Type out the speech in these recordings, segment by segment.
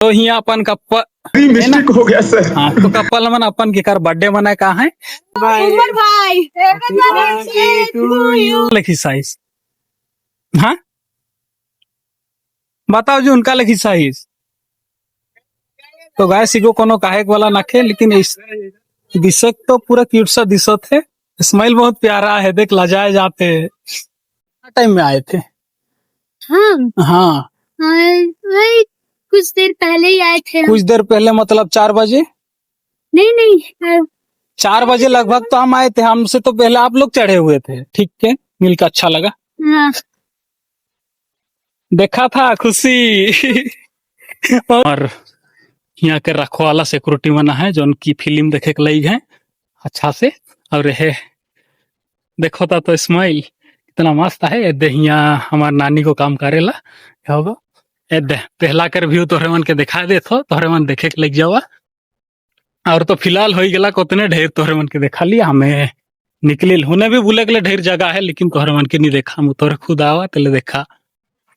तो यहाँ अपन couple mistake हो गया सर। हाँ तो कप्पल मन अपन के कर बर्थडे मनाए कहाँ है भाई लिखी साइज। हाँ बताओ जो उनका लिखी साइज तो गाय सिगो कोनो काहे वाला नखे, लेकिन इस दिशक तो पूरा क्यूट सा दिशत है। स्माइल बहुत प्यारा है, देख लजाए जाते हैं। टाइम में आए थे हम हाँ वही कुछ देर पहले ही आए थे। कुछ देर पहले मतलब 4 बजे। नहीं 4 बजे लगभग तो हम आए थे। हमसे तो पहले आप लोग चढ़े हुए थे। ठीक है, मिलकर अच्छा लगा। हाँ। देखा था खुशी। और यहाँ के रखवाला सिक्योरिटी मना है जो उनकी फिल्म देखे के लई है अच्छा से। और ये देखो था तो स्माइल कितना मस्त है। ये दे यहाँ हमार नानी को काम करेला होगा। ये दे पहला कर व्यू तोहरे मन के दिखा दे तो तोहरे मन देखे के लग जावा। और तो फिलहाल हो गला कोतने ढेर तोहरे मन के देखा लिया। हमें निकले होने भी भूले के लिए ढेर जगह है, लेकिन तोहरे मन के नहीं देखा। हम तोहरे खुद आवा तेले देखा।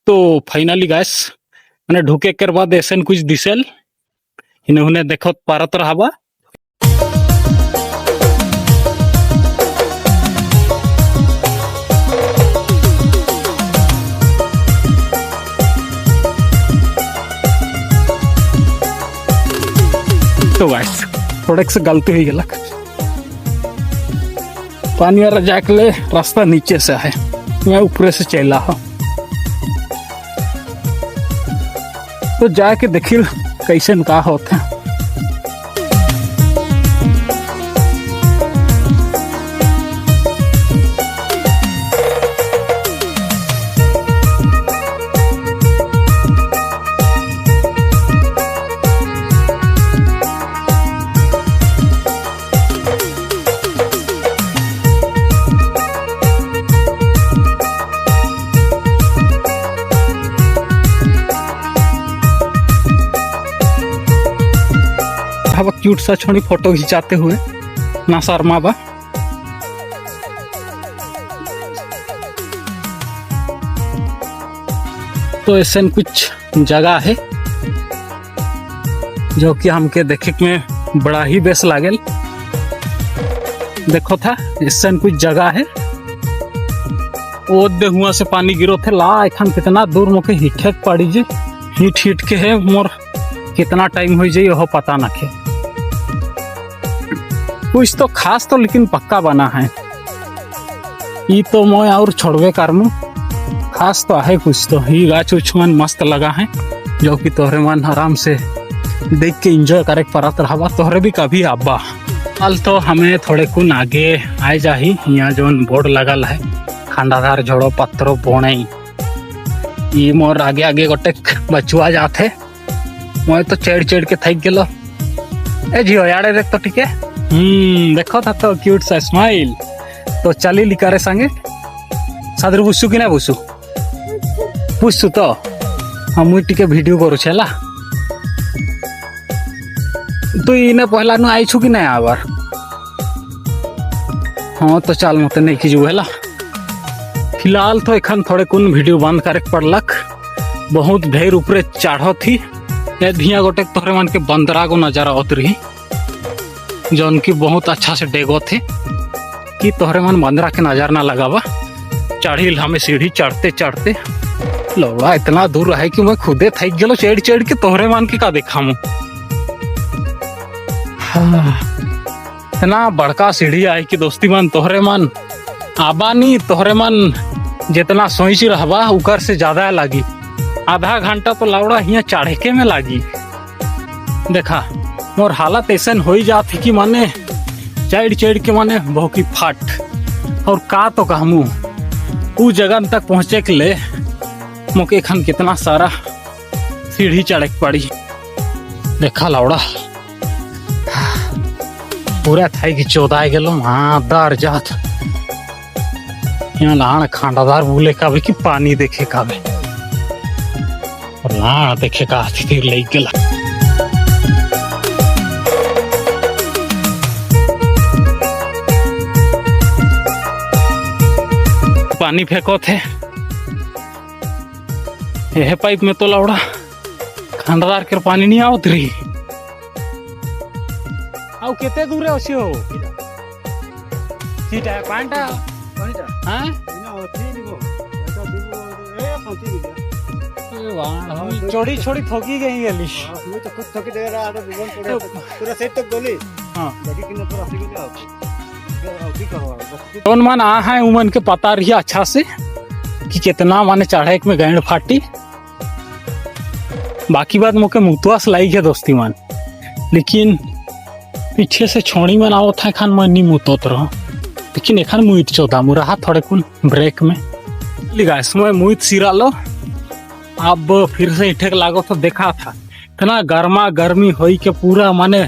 तो फाइनली गैस मैंने ढुके कर बाद ऐसा कुछ दिसल इन्हें उन्हें देखो पारत रहा। तो गैस थोड़े से गलती हुई गलत। पानी वाला जाके रास्ता नीचे से है, मैं ऊपर से चला हूँ। तो जाके देखिए कैसे का होता है। क्यूट सा छोड़ी फोटो खिंचाते हुए ना शर्मा बा। तो ऐसा कुछ जगह है जो कि हमके देखे में बड़ा ही बेस लागल। देखो था ऐसा कुछ जगह है। ओ दे हुआ से पानी गिरो थे ला एखन कितना दूर मोके हिट पड़ी जे हिट के है। मोर कितना टाइम हो जाए हो पता ना के। कुछ तो खास तो लेकिन पक्का बना है। ये तो मैं और छोड़वे करमू खास तो है कुछ तो। ये गाछ उछ मन मस्त लगा है जो कि तोहरे मन आराम से देख के एंजॉय करे परत रहा। तोहरे भी कभी आबा हाल तो हमें थोड़े कुन आगे आए जाही। यहाँ जो बोर्ड लगल है खंडाधार जोड़ो पत्थरों बोने ये मोर आगे आगे गोटे बचुआ जाते। मैं तो चढ़ के थक गलो। ए जियो यारे देख तो ठीक है। देखो था तो क्यूट सा स्माइल। तो चली लिकारे संगे सादर बुसु कि ना बुसु बुसु तो हम मुई टिके वीडियो करू छला। तू इने पहला नु आई छु कि ना आबार। हाँ तो चल मत नहीं की जुला। फिलहाल तो एखन थोड़े कुन वीडियो बंद करे पड़लक। बहुत ढेर ऊपरे चढ़ो थी। धिया गोटे तोहरे मन के बंदरा को नजारा उतरी जो उनकी बहुत अच्छा से डेगो थे कि तोहरे मन बंदरा के नजर ना लगावा। चढ़ी हमें सीढ़ी चढ़ते चढ़ते लौड़ा इतना दूर है कि मैं खुदे थक गलो चढ़ के तोहरे मन के का देखा मु। इतना बड़का सीढ़ी आई कि दोस्ती मन तोहरे मन आबा नहीं। तोहरे मन जितना सोच रहबा उकर से ज्यादा लगी। आधा घंटा तो लौड़ा यहाँ चढ़े के में लगी। देखा मोर हालत ऐसा हो जाती कि माने चढ़ के माने भौकी फट। और का तो कहूँ उ जगह तक पहुँचे के ले मोके खन कितना सारा सीढ़ी चढ़े पड़ी। देखा लौड़ा पूरा था कि चौदाए गलो हाँ दर जात। यहाँ लाण खांडादार बोले का कि पानी देखे का और लाण देखे का फिर ले गला। पानी फेंको थे यह पाइप में तो लौड़ा खंडदार के पानी नहीं आवत रही आउ केते दूर है ओसी हो सीटा है पांटा हां चोड़ी छोड़ी थोकी गई गली मैं तो खुद थकी दे रहा है विमान पड़े पूरा सेट तक गोली हां बाकी किन पूरा आके गया की करवा कौन मन आ है उमन के पता रही अच्छा से कि कितना माने चढ़ाई में गैंड फाटी बाकी बात मोके मुतवास लाई है दोस्ती मन लेकिन पीछे से छोड़ी मन आओ था खान मन नहीं मुतोत रहो लेकिन एखन मुइत चौदा मुरा थोड़े कुन ब्रेक में लिगा इसमें मुइत सिरा लो अब फिर से इठेक लागो तो देखा था इतना गर्मा गर्मी होई के पूरा माने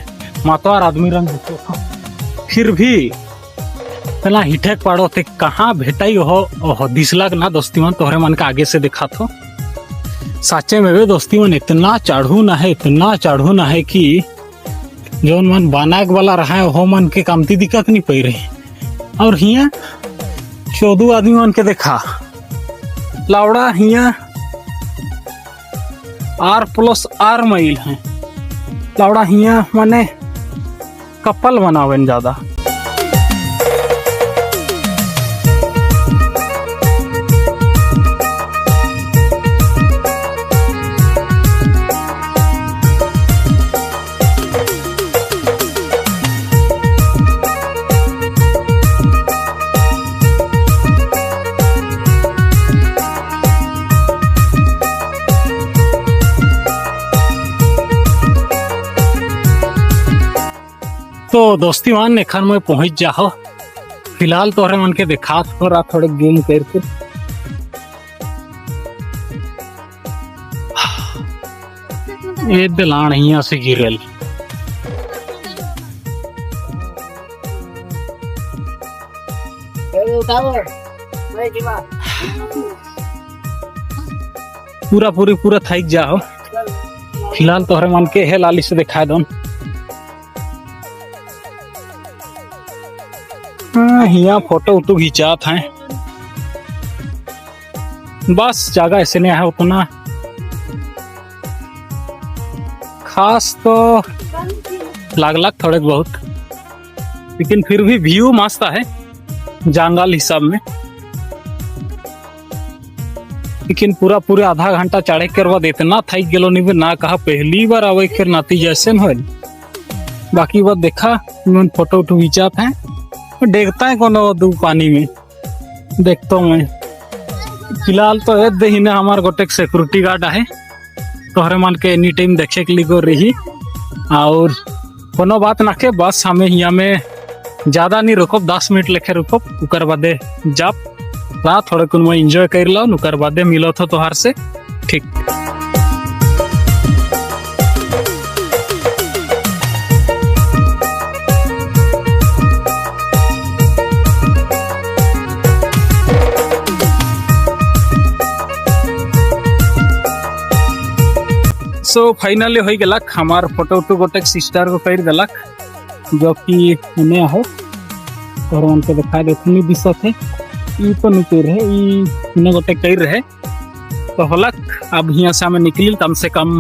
मतवार आदमी रंग था फिर भी इतना हिठेक पड़ो थे कहाँ भेटाई हो दिसलाग ना दोस्ती मन तोहरे मन का आगे से देखा था साचे में वे दोस्ती मन इतना चढ़ू ना है कि जो मन बनाक वाला रहा है वो मन के कामती दिक्कत नहीं पई रही और हिया 14 आदमी मन के देखा लावड़ा हिया R+R माइल है लावड़ा हिया माने कपल बनावेन ज्यादा तो दोस्ती मान एखन में पहुंच जाओ फिलहाल तोहरे मन के देखा थोड़ा थोड़े गेम करके ये दिलान यहाँ से गिरल पूरा थक जाओ फिलहाल तोहरे मन के है लाली से दिखा दो यहाँ फोटो उटो खिंचात हैं बस जगह ऐसे नहीं है उतना खास तो लाग थोड़े बहुत लेकिन फिर भी व्यू मस्त है जंगल हिसाब में लेकिन पूरा आधा घंटा चढ़े के बाद इतना थक गेलो नहीं ना कहा पहली बार आवे के नाती जैसे न हो बाकी बात देखा फोटो उटो खिंचात हैं देखता है कोनो दू पानी में देखता हूँ मैं फिलहाल तो ये दही ने हमार गोटेक सिक्योरिटी गार्ड है तोहरे मन के एनी टाइम देखे के लिए रही और कोनो बात ना के बस हमें यहाँ में ज्यादा नहीं रुको 10 मिनट लेके रुको उकर बादे जब रात थोड़े कुन में एंजॉय कर लो उकर बादे मिलो तो तोहार से ठीक सो फाइनली हो गलक हमार फोटो उटो गोटेक सिस्टर को कर दिलक जो कि इन्हें हो और उनके दिखा देखनी दिशत है ई तो नहीं रहे इन्हें गोटेक कर रहे तो होलक अब यहाँ से हमें निकली कम से कम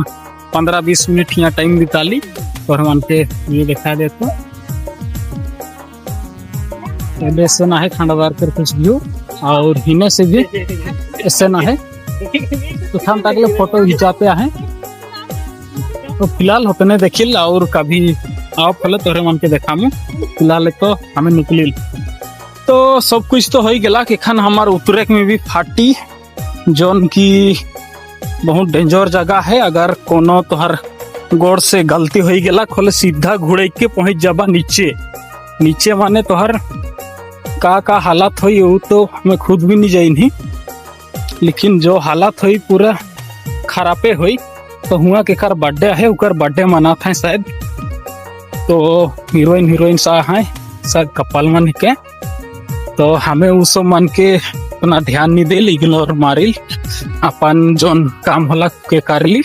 15-20 मिनट यहाँ टाइम बिताली और हम उनके ये दिखा देते ऐसे ना है खंडादार कर कुछ व्यू और हिने से भी ऐसे ना है तो हम ताकि फोटो खिंचाते हैं तो फिलहाल होते देखिल और कभी आओ फल तोहरे मन के देखा में फिलहाल तो हमें निकलिल तो सब कुछ तो हो ही गला कि खान हमार उतरेक में भी फाटी जोन की बहुत डेंजर जगह है अगर कोनो तोहर गोड़ से गलती हो ही गला खोले सीधा घुड़े के पहुंच जाबा नीचे माने तोहर का हालत हुई वो तो मैं खुद भी नहीं जाई लेकिन जो हालत हुई पूरा खराबे हुई तो हुआ के कर बर्थडे है उकर बर्थडे मनाते हैं शायद तो हीरोइन सा है सब कपल मन के तो हमें उस मन के उतना ध्यान नहीं दे इग्नोर मारिल अपन जोन काम होला के कर ली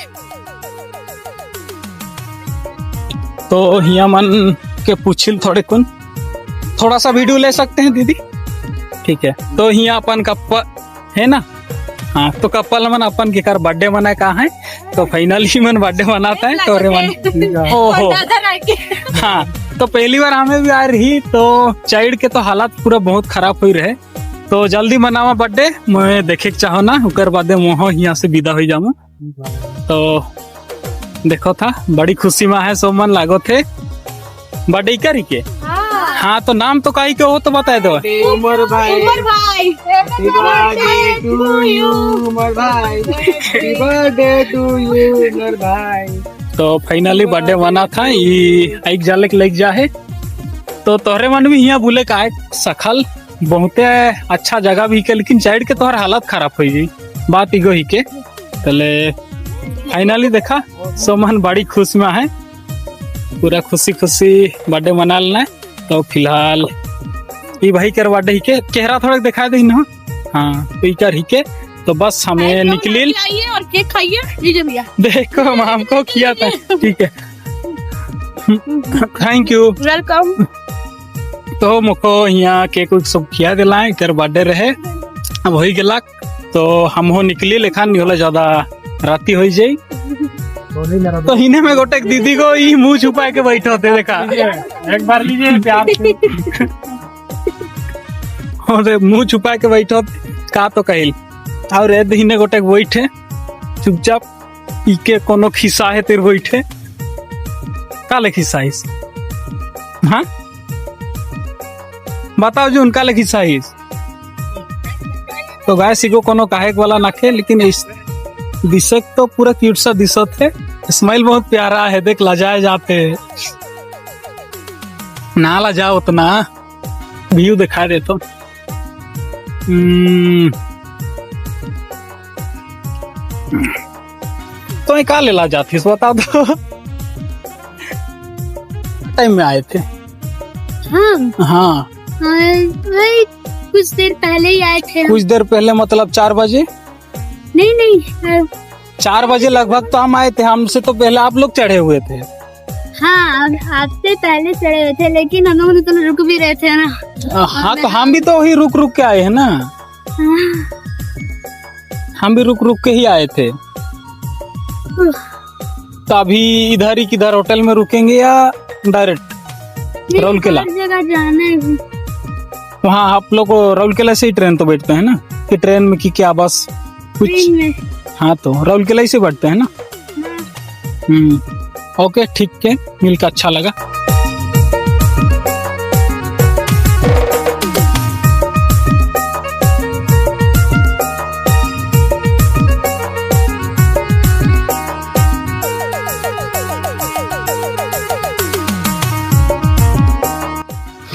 तो हिया मन के पूछिल थोड़ा सा वीडियो ले सकते हैं दीदी ठीक है तो हिया अपन कप है ना हाँ तो कपल मन अपन के कर बर्थडे मनाए का है तो फाइनली मन बर्थडे मनाता है तो रे मन ओहो हाँ तो पहली बार हमें भी आ रही तो चाइल्ड के तो हालात पूरा बहुत खराब हुई रहे तो जल्दी मनावा बर्थडे मैं देखे के चाहो ना उकर बादे मोह यहाँ से विदा हो जाऊँ तो देखो था बड़ी खुशी में है सो मन लागो थे बर्थडे करी के हाँ तो नाम तो काई के हो तो बता दो उमर भाई उमर भाई बर्थडे टू यू उमर भाई बर्थडे टू यू उमर भाई। तो फाइनली बर्थडे मना था ये एक जाले के लग जा है तो तोहरे मन भी यहाँ बोले का सखल बहुते अच्छा जगह भी के लेकिन साइड के तोहर हालत खराब हो गई बात इगो ही के तले फाइनली देखा सोमन बड़ी खुश में है पूरा खुशी खुशी बर्थडे मना लेना तो फिलहाल ये भाई कर बर्थडे ही के चेहरा थोड़ा दिखा दे ना हाँ तो इकर ही के तो बस हमें निकली और केक खाइए लीजिए भैया देखो हम हमको किया था ठीक है थैंक यू वेलकम। तो मुको यहाँ केक उक सब खिया दिला कर बर्थडे रहे अब हो गला तो हम हो निकली लेखा नहीं होला ज्यादा राती हो जाई तो हिने में गोटे दीदी को ही मुंह छुपा के बैठे होते देखा एक बार लीजिए प्यार से और मुंह छुपा के बैठे होते का तो कहिल और ए हिने गोटे बैठे चुपचाप इके कोनो खिस्सा है तेरे बैठे काले खिस्सा इस हाँ बताओ जो उनका ले खिस्सा इस तो गाय सिको कोनो काहे वाला नाखे लेकिन इस दिशक तो पूरा क्यूट सा दिशत है स्माइल बहुत प्यारा है देख लजाए जाते ना लजाओ उतना व्यू दिखा दे तो तो ये का ले ला जाती है बता दो टाइम में आए थे हाँ वही कुछ देर पहले ही आए थे कुछ देर पहले मतलब 4 बजे नहीं 4 बजे लगभग तो हम आए थे हमसे तो पहले आप लोग चढ़े हुए थे हाँ आपसे पहले चढ़े हुए थे लेकिन हम लोग तो रुक भी रहे थे ना हाँ तो हम भी तो वही रुक रुक के आए हैं ना हम भी रुक रुक के ही आए थे तो अभी इधर ही किधर होटल में रुकेंगे या डायरेक्ट राउरकेला जगह जाना है वहाँ आप लोग राउरकेला से ही ट्रेन तो बैठते हैं ना कि ट्रेन में की क्या बस कुछ हाँ तो राउरकेला ही से बैठते हैं ना ओके ठीक है मिलकर अच्छा लगा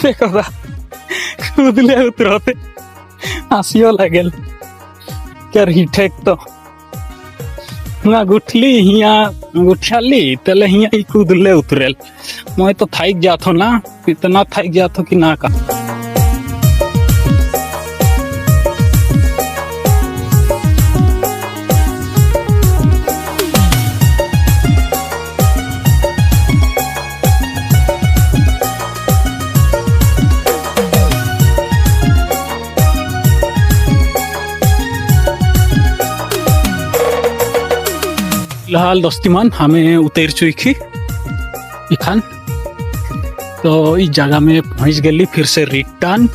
देखो दा कूदले उतरते हंसियो लगेल कर ही ठेक तो ना गुठली हिया गुठली तले हिया ही कूदले उतरेल मैं तो थाइक जातो ना इतना थाइक जातो कि ना का फिलहाल दोस्तीमान हमें उतर चुकी इखान तो इस जगह में पहुंच गई फिर से रिटर्न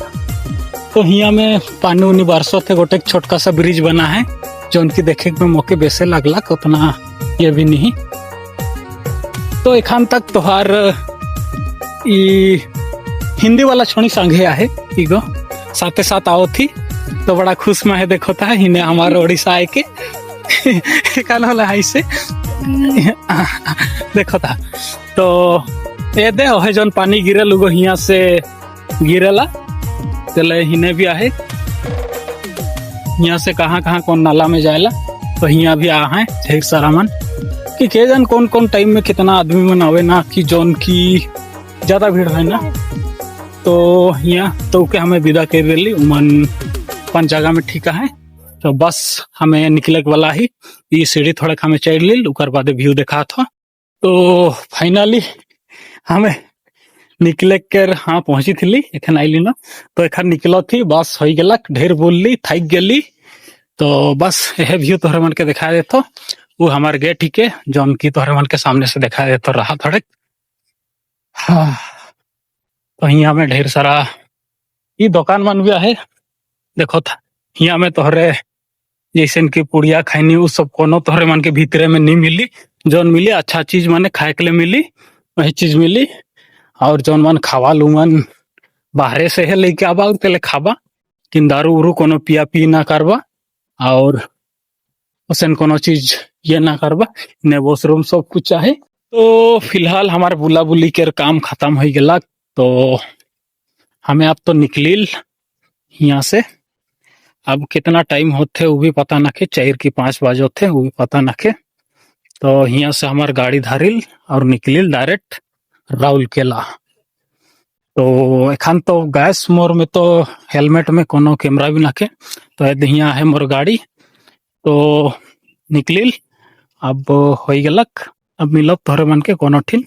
तो यहाँ में पानी उनी बरसो थे गोटे छोटका सा ब्रिज बना है जो उनकी देखे में मौके बेसे लगला उतना ये भी नहीं तो इखान तक तोहार हिंदी वाला छोड़ी संगे आहे इगो साथे साथ आओ थी तो बड़ा खुश में है देखो था हिने हमारे ओडिशा आए के से देखो था तो ये दे है जन पानी गिरल उगो हिया से गिरेला चले हिने भी आहे यहाँ से कहाँ कहाँ कौन नाला में जाएला तो हिया भी आ है ढेर सारा मन कि के जन कौन कौन टाइम में कितना आदमी मन आवे ना कि जोन की ज्यादा भीड़ है ना तो यहाँ तो के हमें विदा कर दिली उमन अपन जगह में ठीक है तो बस हमें निकले वाला ही ये सीढ़ी थोड़ा हमें चढ़ ली उकर बाद व्यू देखा था तो फाइनली हमें निकले कर हाँ पहुंची थी एखन आईली ना तो एखन निकल थी बस हो गला ढेर बोलली थक गली तो बस यह व्यू तोहरे मन के दिखा देतो। वो हमारे गेट ही के जौन की तोहरे मन के सामने से दिखा देतो रहा थोड़े। हाँ, तो यहाँ में ढेर सारा ये दुकान मन भी है। देखो था यहाँ में तोहरे जैसे की पुड़िया खैनी उ सब कोनो तोहरे मन के भीतरे में नहीं मिली। जौन मिली अच्छा चीज माने खाए के लिए मिली, वही चीज मिली। और जौन मन खावा लूमन बाहरे से है लेके आबा तेले खाबा, किन दारू उरू कोनो पिया पी ना करबा और उसन कोनो चीज ये ना करबा। ने वॉशरूम सब कुछ है। तो फिलहाल हमारे बुला बुली के काम खत्म हो गया, तो हमें अब तो निकलिल यहाँ से। अब कितना टाइम होते वो भी पता ना के, 4 की 5 बजे होते वो भी पता ना के। तो यहाँ से हमार गाड़ी धारिल और निकलिल डायरेक्ट राउरकेला। तो एखान तो गैस मोर में तो हेलमेट में कोनो कैमरा भी ना के, तो यहाँ है मोर गाड़ी। तो निकलिल अब हो गलक। अब मिलब तोहरे मन के कोनो ठिन